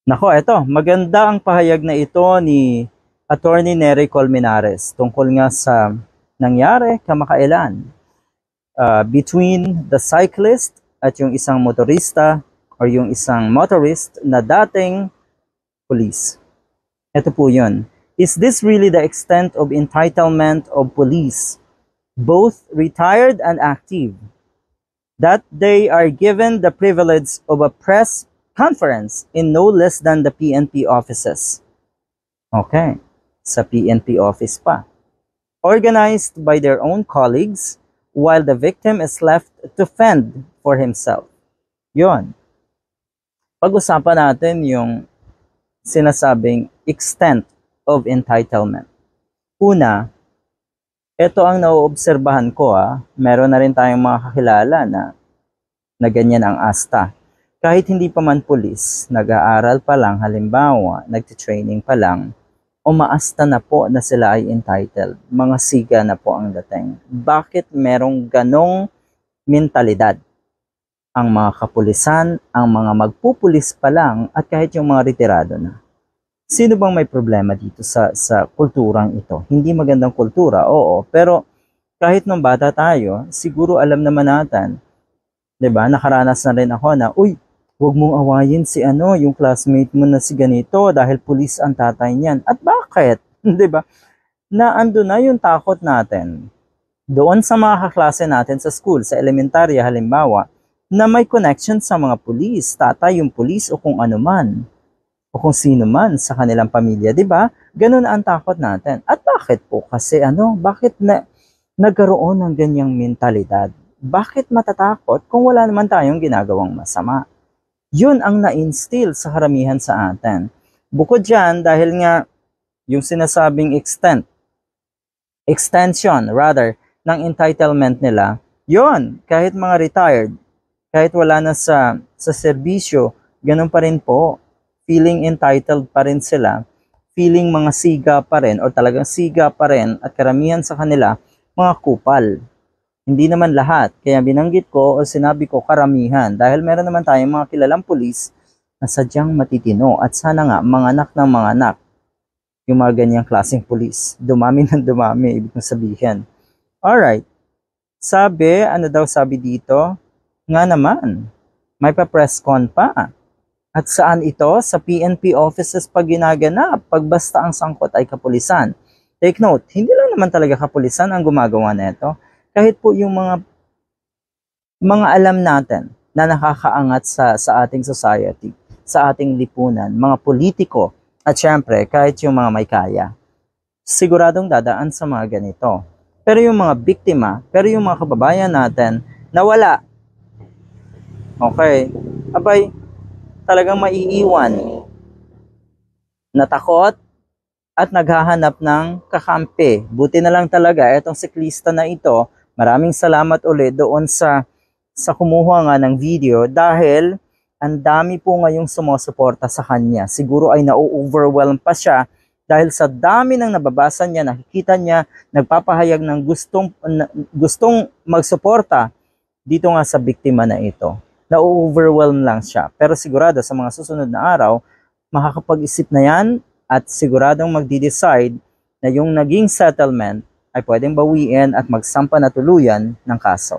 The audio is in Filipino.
Nako, eto, maganda ang pahayag na ito ni Attorney Nery Colmenares tungkol nga sa nangyari kamakailan between the cyclist at yung isang motorista or yung isang motorist na dating police. Ito po yun. Is this really the extent of entitlement of police, both retired and active, that they are given the privilege of a press conference in no less than the PNP offices? Okay, sa PNP office pa. Organized by their own colleagues while the victim is left to fend for himself. Yon. Pag-usapan natin yung sinasabing extent of entitlement. Una, ito ang nauobserbahan ko. Meron na rin tayong mga kakilala na ganyan ang asta. Kahit hindi pa man pulis, nag-aaral pa lang, halimbawa, nagtitraining pa lang, umaasta na po na sila ay entitled. Mga siga na po ang dating. Bakit merong ganong mentalidad? Ang mga kapulisan, ang mga magpupulis pa lang, at kahit yung mga retirado na. Sino bang may problema dito sa kulturang ito? Hindi magandang kultura, oo. Pero kahit nung bata tayo, siguro alam naman natin, 'di ba? Nakaranas na rin ako na, uy, huwag mong awayin si yung classmate mo na si ganito dahil pulis ang tatay niyan. At bakit? 'Di ba? Na ando na yung takot natin doon sa mga kaklase natin sa school, sa elementarya halimbawa, na may connection sa mga pulis, tatay yung pulis o kung ano man, o kung sino man sa kanilang pamilya, 'di ba? Ganun ang takot natin. At bakit po? Kasi bakit nagkaroon ng ganyang mentalidad? Bakit matatakot kung wala naman tayong ginagawang masama? Yun ang na-instill sa karamihan sa atin. Bukod dyan, dahil nga yung sinasabing extension rather, ng entitlement nila, yun, kahit mga retired, kahit wala na sa serbisyo, ganun pa rin po, feeling entitled pa rin sila, feeling mga siga pa rin, o talagang siga pa rin, at karamihan sa kanila, mga kupal. Hindi naman lahat. Kaya binanggit ko o sinabi ko karamihan dahil meron naman tayong mga kilalang pulis na sadyang matitino at sana nga mga anak ng mga anak yung mga ganyang klaseng pulis. Dumami ng dumami, ibig kong sabihin. Alright. Sabi dito? Nga naman, may pa-press con pa. At saan ito? Sa PNP offices pag ginaganap, pag basta ang sangkot ay kapulisan. Take note, hindi lang naman talaga kapulisan ang gumagawa nito. Kahit po yung mga alam natin na nakakaangat sa ating society, sa ating lipunan, mga politiko, at syempre kahit yung mga may kaya, siguradong dadaan sa mga ganito. Pero yung mga biktima, pero yung mga kababayan natin na wala, okay, abay, talagang maiiwan, natakot, at naghahanap ng kakampi. Buti na lang talaga itong siklista na ito. Maraming salamat ulit doon sa kumuha nga ng video dahil ang dami po ngayong sumusuporta sa kanya. Siguro ay na-overwhelm pa siya dahil sa dami ng nababasa niya, nakikita niya, nagpapahayag ng gustong magsuporta dito nga sa biktima na ito. Na-overwhelm lang siya. Pero sigurado sa mga susunod na araw, makakapag-isip na yan at siguradong magdi-decide na yung naging settlement ay pwedeng bawiin at magsampa na tuluyan ng kaso.